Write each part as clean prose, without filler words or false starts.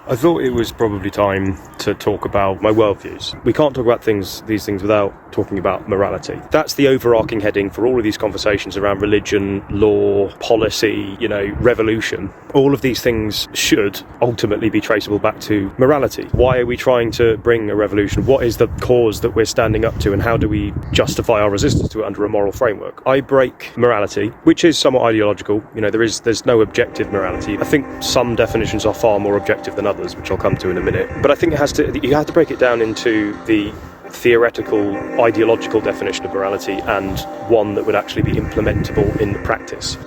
I thought it was probably time to talk about my worldviews. We can't talk about these things without talking about morality. That's the overarching heading for all of these conversations around religion, law, policy, revolution. All of these things should ultimately be traceable back to morality. Why are we trying to bring a revolution? What is the cause that we're standing up to, and how do we justify our resistance to it under a moral framework? I break morality, which is somewhat ideological. There's no objective morality. I think some definitions are far more objective than others, which I'll come to in a minute. But I think you have to break it down into the theoretical, ideological definition of morality and one that would actually be implementable in the practice.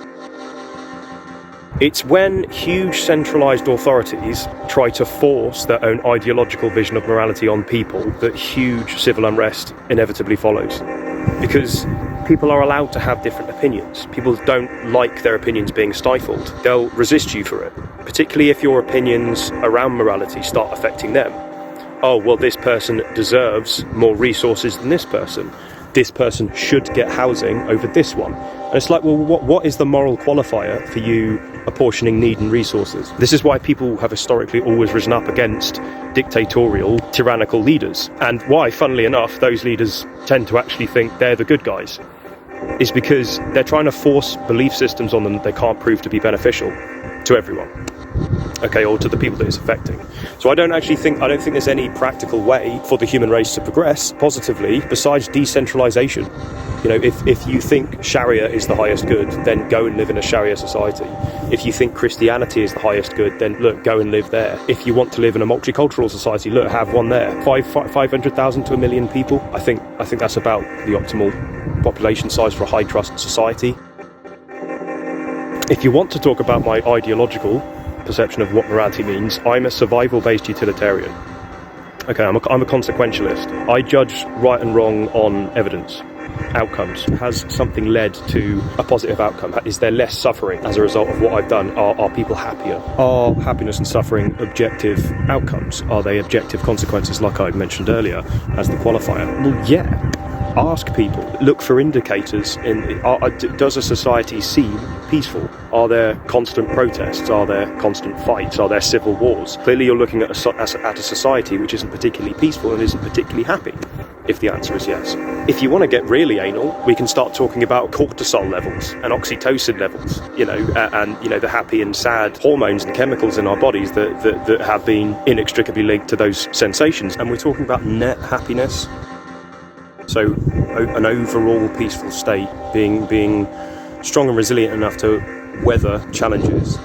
It's when huge centralised authorities try to force their own ideological vision of morality on people that huge civil unrest inevitably follows. Because people are allowed to have different opinions. People don't like their opinions being stifled. They'll resist you for it, particularly if your opinions around morality start affecting them. Oh, well, this person deserves more resources than this person. This person should get housing over this one. And it's like, well, what is the moral qualifier for you apportioning need and resources? This is why people have historically always risen up against dictatorial, tyrannical leaders. And why, funnily enough, those leaders tend to actually think they're the good guys, is because they're trying to force belief systems on them that they can't prove to be beneficial to everyone. Okay, or to the people that it's affecting. So I don't think there's any practical way for the human race to progress positively besides decentralization. If you think Sharia is the highest good, then go and live in a Sharia society. If you think Christianity is the highest good, then look, go and live there. If you want to live in a multicultural society, look, have one there. 500,000 to 1 million people. I think that's about the optimal population size for a high trust society. If you want to talk about my ideological perception of what morality means, I'm a survival-based utilitarian. Okay, I'm a consequentialist. I judge right and wrong on evidence, outcomes. Has something led to a positive outcome? Is there less suffering as a result of what I've done? Are people happier? Are happiness and suffering objective outcomes? Are they objective consequences, like I mentioned earlier, as the qualifier? Well, yeah. Ask people, look for indicators. Does a society seem peaceful? Are there constant protests? Are there constant fights? Are there civil wars? Clearly you're looking at a society which isn't particularly peaceful and isn't particularly happy, if the answer is yes. If you want to get really anal, we can start talking about cortisol levels and oxytocin levels, and the happy and sad hormones and chemicals in our bodies that have been inextricably linked to those sensations. And we're talking about net happiness. So an overall peaceful state, being strong and resilient enough to weather challenges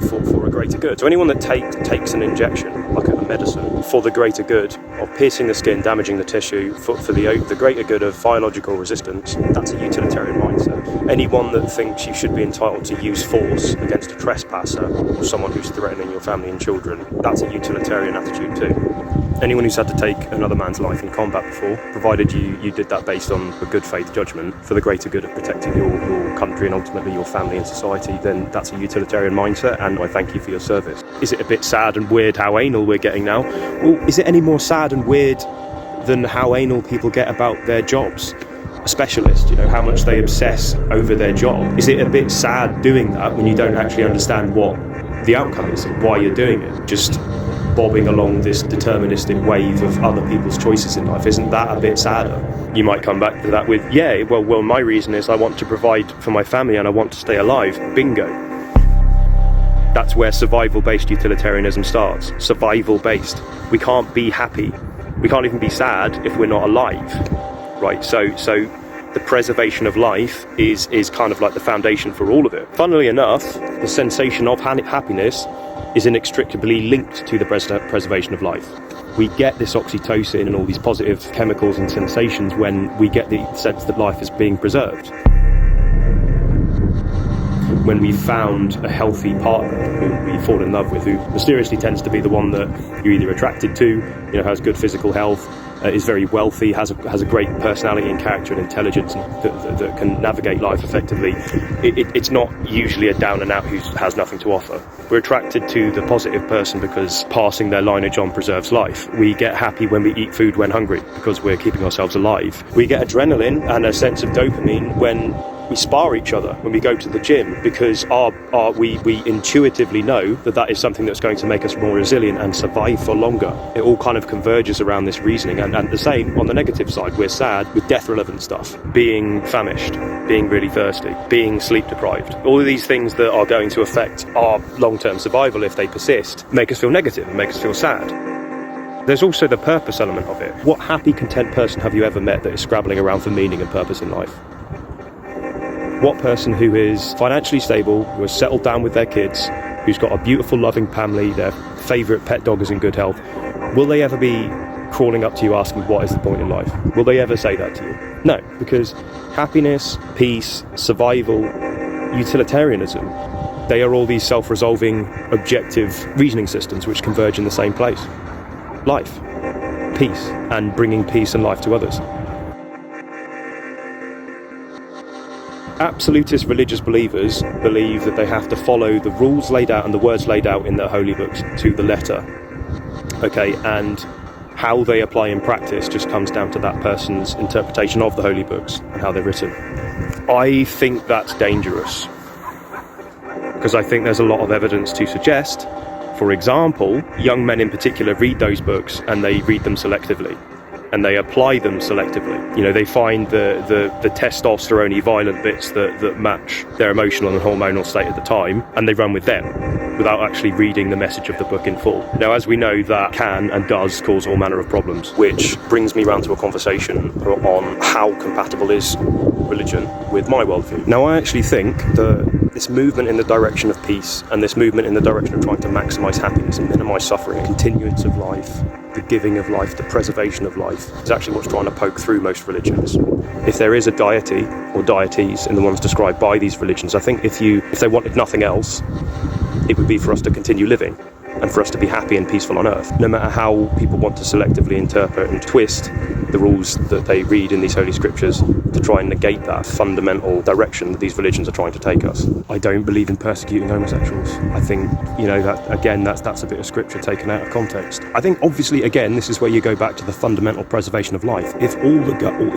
for a greater good. So anyone that takes an injection, like a medicine, for the greater good of piercing the skin, damaging the tissue, for the greater good of biological resistance, that's a utilitarian mindset. Anyone that thinks you should be entitled to use force against a trespasser or someone who's threatening your family and children, that's a utilitarian attitude too. Anyone who's had to take another man's life in combat before, provided you did that based on a good faith judgment for the greater good of protecting your country and ultimately your family and society, then that's a utilitarian mindset, and I thank you for your service. Is it a bit sad and weird how anal we're getting now? Well, is it any more sad and weird than how anal people get about their jobs? A specialist, how much they obsess over their job. Is it a bit sad doing that when you don't actually understand what the outcome is and why you're doing it? Just bobbing along this deterministic wave of other people's choices in life. Isn't that a bit sadder? You might come back to that with, well, my reason is I want to provide for my family and I want to stay alive. Bingo. That's where survival-based utilitarianism starts. Survival-based. We can't be happy. We can't even be sad if we're not alive. Right? So the preservation of life is kind of like the foundation for all of it. Funnily enough, the sensation of happiness is inextricably linked to the preservation of life. We get this oxytocin and all these positive chemicals and sensations when we get the sense that life is being preserved. When we found a healthy partner who we fall in love with, who mysteriously tends to be the one that you're either attracted to, has good physical health, is very wealthy, has a great personality and character and intelligence, and that can navigate life effectively. It's not usually a down and out who has nothing to offer. We're attracted to the positive person because passing their lineage on preserves life. We get happy when we eat food when hungry because we're keeping ourselves alive. We get adrenaline and a sense of dopamine when We spar each other when we go to the gym because we intuitively know that is something that's going to make us more resilient and survive for longer. It all kind of converges around this reasoning. And the same on the negative side. We're sad with death-relevant stuff, being famished, being really thirsty, being sleep-deprived. All of these things that are going to affect our long-term survival if they persist make us feel negative and make us feel sad. There's also the purpose element of it. What happy, content person have you ever met that is scrabbling around for meaning and purpose in life? What person who is financially stable, who has settled down with their kids, who's got a beautiful, loving family, their favourite pet dog is in good health, will they ever be crawling up to you asking what is the point in life? Will they ever say that to you? No, because happiness, peace, survival, utilitarianism, they are all these self-resolving, objective reasoning systems which converge in the same place. Life, peace, and bringing peace and life to others. Absolutist religious believers believe that they have to follow the rules laid out and the words laid out in their holy books to the letter. Okay, and how they apply in practice just comes down to that person's interpretation of the holy books and how they're written. I think that's dangerous, because I think there's a lot of evidence to suggest, for example, young men in particular read those books and they read them selectively. And they apply them selectively. You know, they find the testosterone-y violent bits that match their emotional and hormonal state at the time, and they run with them without actually reading the message of the book in full. Now, as we know, that can and does cause all manner of problems, which brings me round to a conversation on how compatible is religion with my worldview. Now, I actually think this movement in the direction of peace and this movement in the direction of trying to maximise happiness and minimise suffering, continuance of life, the giving of life, the preservation of life, is actually what's trying to poke through most religions. If there is a deity or deities in the ones described by these religions, I think if they wanted nothing else, it would be for us to continue living and for us to be happy and peaceful on earth. No matter how people want to selectively interpret and twist the rules that they read in these holy scriptures to try and negate that fundamental direction that these religions are trying to take us. I don't believe in persecuting homosexuals. I think, that's a bit of scripture taken out of context. I think, obviously, again, this is where you go back to the fundamental preservation of life. If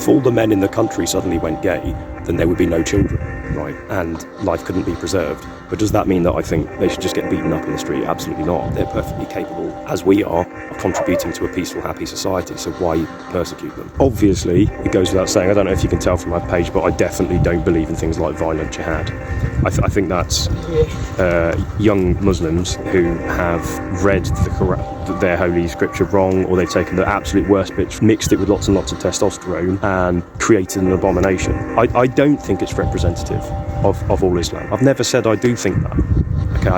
all the men in the country suddenly went gay, then there would be no children, right? And life couldn't be preserved. But does that mean that I think they should just get beaten up in the street? Absolutely not. They're perfectly capable, as we are, of contributing to a peaceful, happy society, so why persecute them? Obviously, it goes without saying, I don't know if you can tell from my page, but I definitely don't believe in things like violent jihad. I think that's young Muslims who have read the Quran, their holy scripture wrong, or they've taken the absolute worst bits, mixed it with lots and lots of testosterone, and created an abomination. I don't think it's representative of all Islam. I've never said I do think that. Okay,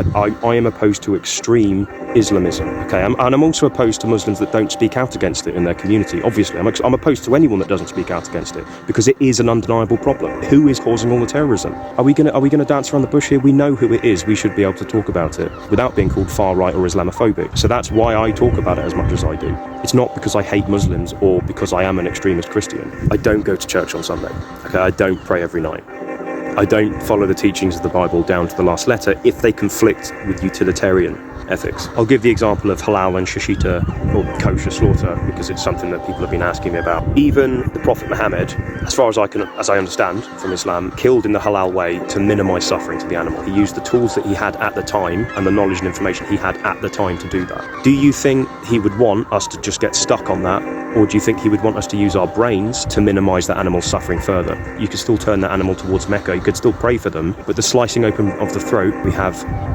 I am opposed to extreme Islamism. Okay, and I'm also opposed to Muslims that don't speak out against it in their community. Obviously, I'm opposed to anyone that doesn't speak out against it, because it is an undeniable problem. Who is causing all the terrorism? Are we gonna dance around the bush here? We know who it is. We should be able to talk about it without being called far right or Islamophobic. So that's why I talk about it as much as I do. It's not because I hate Muslims or because I am an extremist Christian. I don't go to church on Sunday. Okay, I don't pray every night. I don't follow the teachings of the Bible down to the last letter if they conflict with utilitarian ethics. I'll give the example of halal and shashita, or kosher slaughter, because it's something that people have been asking me about. Even the Prophet Muhammad, as far as I understand from Islam, killed in the halal way to minimise suffering to the animal. He used the tools that he had at the time and the knowledge and information he had at the time to do that. Do you think he would want us to just get stuck on that, or do you think he would want us to use our brains to minimise that animal's suffering further? You could still turn that animal towards Mecca, you could still pray for them, but the slicing open of the throat, we have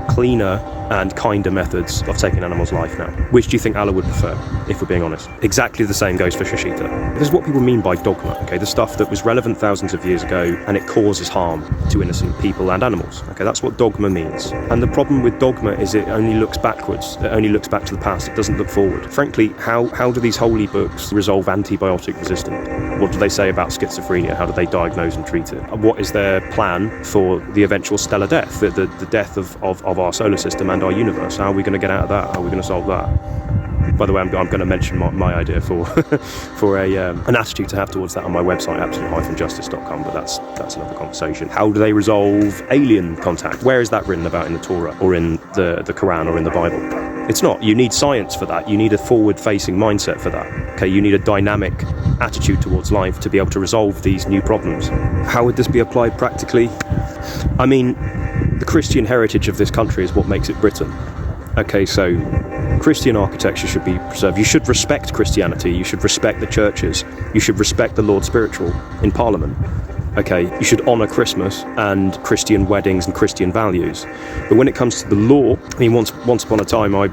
cleaner and kinder methods of taking an animal's life now. Which do you think Allah would prefer, if we're being honest? Exactly the same goes for shashita. This is what people mean by dogma, okay? The stuff that was relevant thousands of years ago and it causes harm to innocent people and animals, okay? That's what dogma means. And the problem with dogma is it only looks backwards. It only looks back to the past. It doesn't look forward. Frankly, how do these holy books resolve antibiotic resistance? What do they say about schizophrenia? How do they diagnose and treat it? What is their plan for the eventual stellar death, the death of our solar system and our universe? How are we going to get out of that? How are we going to solve that? By the way, I'm going to mention my idea for an attitude to have towards that on my website, absolute-justice.com, but that's another conversation. How do they resolve alien contact? Where is that written about in the Torah or in the Quran or in the Bible? It's not. You need science for that. You need a forward-facing mindset for that. Okay, you need a dynamic attitude towards life to be able to resolve these new problems. How would this be applied practically? I mean, the Christian heritage of this country is what makes it Britain. Okay, so Christian architecture should be preserved. You should respect Christianity. You should respect the churches. You should respect the Lord Spiritual in Parliament. Okay, you should honour Christmas and Christian weddings and Christian values. But when it comes to the law, I mean, once upon a time, I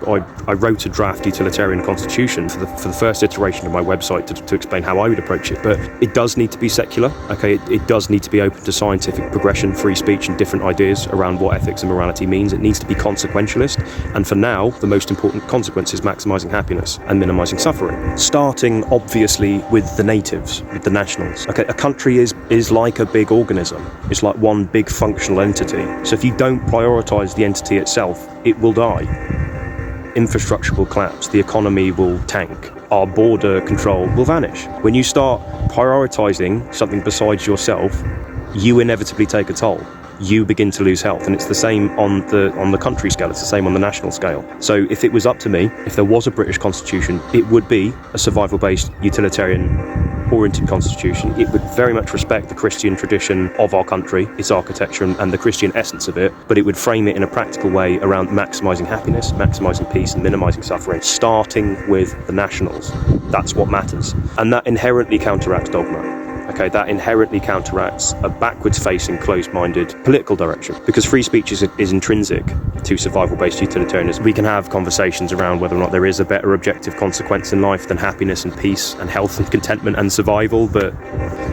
wrote a draft utilitarian constitution for the first iteration of my website to explain how I would approach it. But it does need to be secular. Okay, it does need to be open to scientific progression, free speech, and different ideas around what ethics and morality means. It needs to be consequentialist. And for now, the most important consequence is maximising happiness and minimising suffering. Starting, obviously, with the natives, with the nationals. Okay, a country is like a big organism. It's like one big functional entity. So if you don't prioritise the entity itself, it will die. Infrastructure will collapse, the economy will tank, our border control will vanish. When you start prioritising something besides yourself, you inevitably take a toll. You begin to lose health, and it's the same on the country scale, it's the same on the national scale. So if it was up to me, if there was a British constitution, it would be a survival-based, utilitarian-oriented constitution. It would very much respect the Christian tradition of our country, its architecture and the Christian essence of it, but it would frame it in a practical way around maximising happiness, maximising peace and minimising suffering, starting with the nationals. That's what matters. And that inherently counteracts dogma. Okay, that inherently counteracts a backwards-facing, closed-minded political direction, because free speech is intrinsic to survival-based utilitarianism. We can have conversations around whether or not there is a better objective consequence in life than happiness and peace and health and contentment and survival, but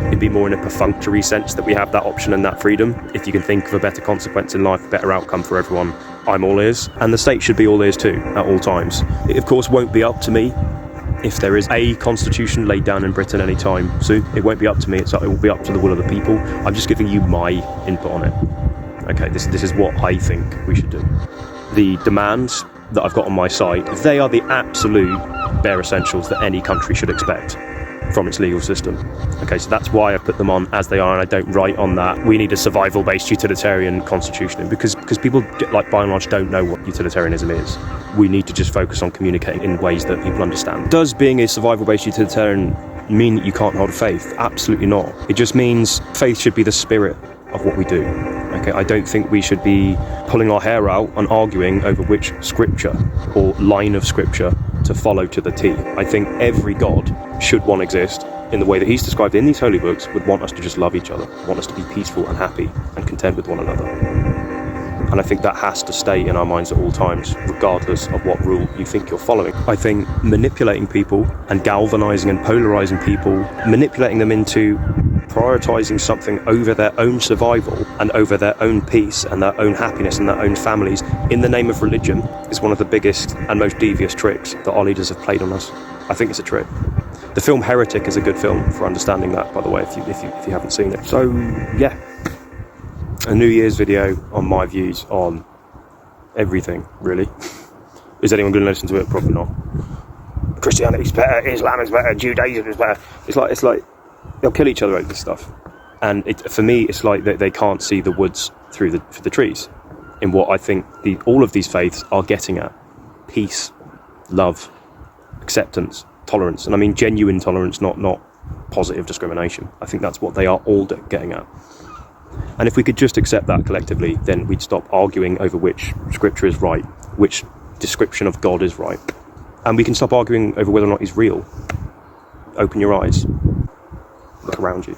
it'd be more in a perfunctory sense that we have that option and that freedom. If you can think of a better consequence in life, a better outcome for everyone, I'm all ears. And the state should be all ears too, at all times. It, of course, won't be up to me if there is a constitution laid down in Britain anytime soon. It won't be up to me, it will be up to the will of the people. I'm just giving you my input on it. Okay, this is what I think we should do. The demands that I've got on my side, they are the absolute bare essentials that any country should expect from its legal system. Okay, so that's why I put them on as they are, and I don't write on that we need a survival-based utilitarian constitution, because people, like, by and large, don't know what utilitarianism is. We need to just focus on communicating in ways that people understand. Does being a survival-based utilitarian mean that you can't hold faith? Absolutely not. It just means faith should be the spirit of what we do. Okay, I don't think we should be pulling our hair out and arguing over which scripture or line of scripture to follow to the T. I think every God, should one exist in the way that he's described in these holy books, would want us to just love each other, want us to be peaceful and happy and content with one another. And I think that has to stay in our minds at all times, regardless of what rule you think you're following. I think manipulating people and galvanizing and polarizing people, manipulating them into prioritizing something over their own survival and over their own peace and their own happiness and their own families in the name of religion, is one of the biggest and most devious tricks that our leaders have played on us. I think it's a trick. The film Heretic is a good film for understanding that, by the way, if you haven't seen it. So yeah, a New Year's video on my views on everything, really. Is anyone going to listen to it? Probably not. Christianity's better, Islam is better, Judaism is better. It's like they'll kill each other over this stuff. And for me, it's like they can't see the woods through the trees in what I think all of these faiths are getting at. Peace, love, acceptance, tolerance. And I mean genuine tolerance, not positive discrimination. I think that's what they are all getting at. And if we could just accept that collectively, then we'd stop arguing over which scripture is right, which description of God is right. And we can stop arguing over whether or not he's real. Open your eyes. Look around you.